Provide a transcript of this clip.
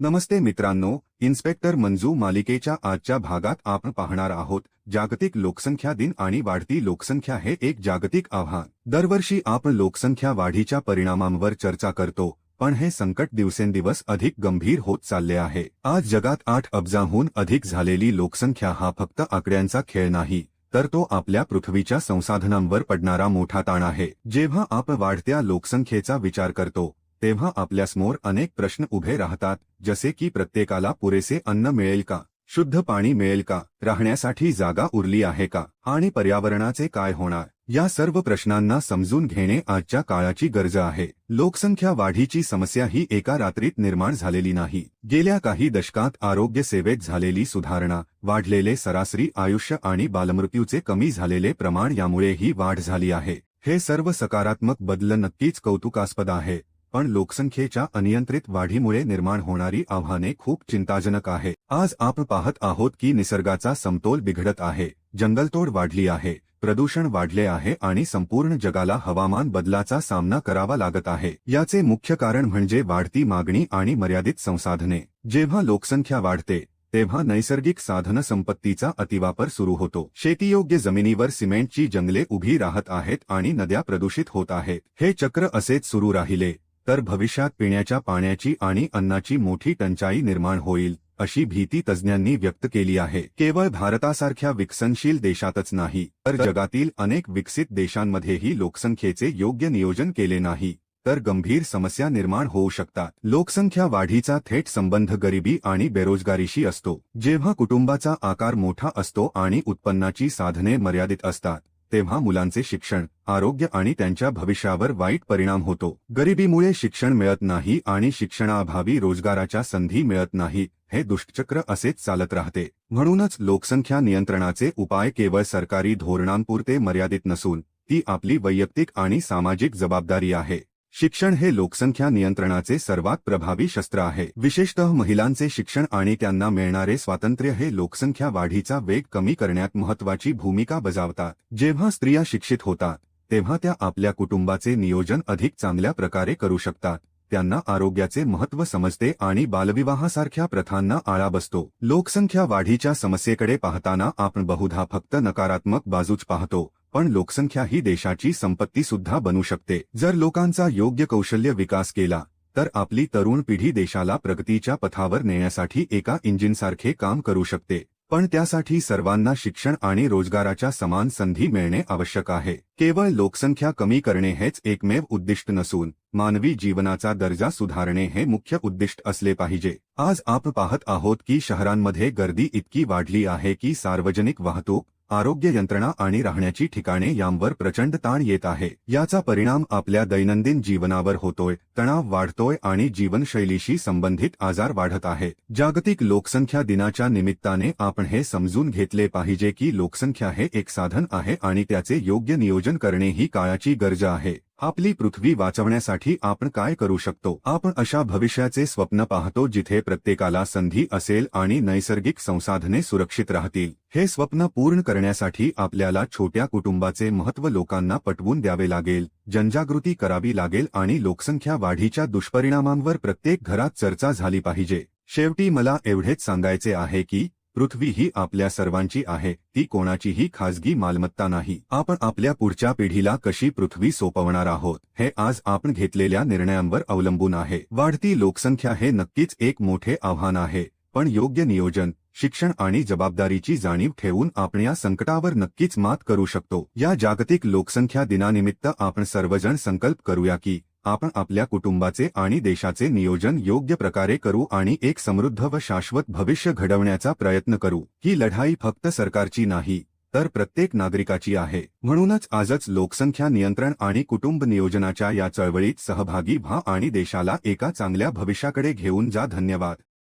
नमस्ते मित्रांनो, इन्स्पेक्टर मंजू मालिकेच्या आजच्या भागात आपण पाहणार आहोत जागतिक लोकसंख्या दिन आणि वाढती लोकसंख्या हे एक जागतिक आव्हान। दरवर्षी आपण लोकसंख्या वाढीच्या परिणामांवर चर्चा करतो, पण हे संकट दिवसेंदिवस अधिक गंभीर होत चालले आहे। आज जगात 8 अब्जांहून अधिक झालेली लोकसंख्या हा फक्त आकड्यांचा खेळ नाही, तर तो आपल्या पृथ्वीच्या संसाधनांवर पडणारा मोठा ताण आहे। जेव्हा आपण वाढत्या लोकसंख्येचा विचार करतो तेव्हा आपल्यासमोर अनेक प्रश्न उभे राहतात, जसे की प्रत्येकाला पुरेसे अन्न मिळेल का, शुद्ध पाणी मिळेल का, राहण्यासाठी जागा उरली आहे का, आणि पर्यावरणाचे काय होणार। या सर्व प्रश्नांना समजून घेणे आजच्या काळाची गरज आहे। लोकसंख्या वाढीची समस्या ही एका रात्रीत निर्माण झालेली नाही। गेल्या काही दशकात आरोग्य सेवेत झालेली सुधारणा, वाढलेले सरासरी आयुष्य आणि बालमृत्यूचे कमी झालेले प्रमाण यामुळे ही वाढ झाली आहे। हे सर्व सकारात्मक बदल नक्कीच कौतुकास्पद आहे, पण लोकसंख्येच्या अनियंत्रित वाढीमुळे निर्माण होणारी आव्हाने खूप चिंताजनक आहे। आज आपण पाहत आहोत की निसर्गाचा समतोल बिघडत आहे, जंगलतोड वाढली आहे, प्रदूषण वाढले आहे आणि संपूर्ण जगाला हवामान बदलाचा सामना करावा लागत आहे। याचे मुख्य कारण म्हणजे वाढती मागणी आणि मर्यादित संसाधने। जेव्हा लोकसंख्या वाढते तेव्हा नैसर्गिक साधनसंपत्तीचा अतिवापर सुरू होतो। शेतीयोग्य जमिनीवर सिमेंटची जंगले उभी राहत आहेत आणि नद्या प्रदूषित होत आहेत। हे चक्र असेच सुरू राहिले तर भविष्यात पिण्याच्या पाण्याची आणि अन्नाची मोठी टंचाई निर्माण होईल, अशी भीती तज्ज्ञांनी व्यक्त केली आहे। केवळ भारतासारख्या विकसनशील देशातच नाही, तर जगातील अनेक विकसित देशांमध्येही लोकसंख्येचे योग्य नियोजन केले नाही तर गंभीर समस्या निर्माण होऊ शकतात। लोकसंख्या वाढीचा थेट संबंध गरिबी आणि बेरोजगारीशी असतो। जेव्हा कुटुंबाचा आकार मोठा असतो आणि उत्पन्नाची साधने मर्यादित असतात तेव्हा मुलांचे शिक्षण, आरोग्य आणि त्यांच्या भविष्यावर वाईट परिणाम होतो। गरिबीमुळे शिक्षण मिळत नाही आणि शिक्षणाअभावी रोजगाराच्या संधी मिळत नाही। हे दुष्टचक्र असेच चालत राहते। म्हणूनच लोकसंख्या नियंत्रणाचे उपाय केवळ सरकारी धोरणांपुरते मर्यादित नसून ती आपली वैयक्तिक आणि सामाजिक जबाबदारी आहे। शिक्षण हे लोकसंख्या नियंत्रणाचे सर्वात प्रभावी शस्त्र आहे। विशेषतः महिलांचे शिक्षण आणि त्यांना मिळणारे स्वातंत्र्य हे लोकसंख्या वाढीचा वेग कमी करण्यात महत्त्वाची भूमिका बजावतात। जेव्हा स्त्रिया शिक्षित होतात तेव्हा त्या आपल्या कुटुंबाचे नियोजन अधिक चांगल्या प्रकारे करू शकतात, त्यांना आरोग्याचे महत्त्व समजते आणि बालविवाहासारख्या प्रथांना आळा बसतो। लोकसंख्या वाढीच्या समस्येकडे पाहताना आपण बहुधा फक्त नकारात्मक बाजूच पाहतो, पण लोकसंख्या ही देशाची संपत्ती सुद्धा बनू शकते। जर लोकांचा योग्य कौशल्य विकास केला तर आपली तरुण पिढी देशाला प्रगतीच्या पथावर नेण्यासाठी एका इंजिनसारखे काम करू शकते। पण त्यासाठी सर्वांना शिक्षण आणि रोजगाराच्या समान संधी मिळणे आवश्यक आहे। केवळ लोकसंख्या कमी करणे हेच एकमेव उद्दिष्ट नसून मानवी जीवनाचा दर्जा सुधारणे हे मुख्य उद्दिष्ट असले पाहिजे। आज आपण पाहत आहोत की शहरांमध्ये गर्दी इतकी वाढली आहे की सार्वजनिक वाहतूक, आरोग्य यंत्रणा आणि राहण्याची ठिकाणे यांवर प्रचंड ताण येत आहे। याचा परिणाम आपल्या दैनंदिन जीवनावर होतोय, तणाव वाढतोय आणि जीवनशैलीशी संबंधित आजार वाढत आहेत। जागतिक लोकसंख्या दिनाच्या निमित्ताने आपण हे समजून घेतले पाहिजे की लोकसंख्या हे एक साधन आहे आणि त्याचे योग्य नियोजन करणे ही काळाची गरज आहे। आपली पृथ्वी वाचवण्यासाठी आपण काय करू शकतो? आपण अशा भविष्याचे स्वप्न पाहतो जिथे प्रत्येकाला संधी असेल आणि नैसर्गिक संसाधने सुरक्षित राहतील। हे स्वप्न पूर्ण करण्यासाठी आपल्याला छोट्या कुटुंबाचे महत्त्व लोकांना पटवून द्यावे लागेल, जनजागृती करावी लागेल आणि लोकसंख्या वाढीच्या दुष्परिणामांवर प्रत्येक घरात चर्चा झाली पाहिजे। शेवटी मला एवढेच सांगायचे आहे की पृथ्वी ही आपल्या सर्वांची आहे, ती कोणाचीही खाजगी मालमत्ता नाही। आपण आपल्या पुढच्या पिढीला कशी पृथ्वी सोपवणार आहोत हे आज आपण घेतलेल्या निर्णयांवर अवलंबून आहे। वाढती लोकसंख्या हे नक्कीच एक मोठे आव्हान आहे, पण योग्य नियोजन, शिक्षण आणि जबाबदारीची जाणीव ठेवून आपण या संकटावर नक्कीच मात करू शकतो। या जागतिक लोकसंख्या दिनानिमित्त आपण सर्वजण संकल्प करूया की आपण आपल्या कुटुंबाचे आणि देशाचे नियोजन योग्य प्रकारे करू आणि एक समृद्ध व शाश्वत भविष्य घडवण्याचा प्रयत्न करू। ही लढाई फक्त सरकारची नाही तर प्रत्येक नागरिकाची आहे। म्हणूनच आजच लोकसंख्या नियंत्रण आणि कुटुंब नियोजनाच्या या चळवळीत सहभागी व्हा आणि देशाला एका चांगल्या भविष्याकडे घेऊन जा। धन्यवाद।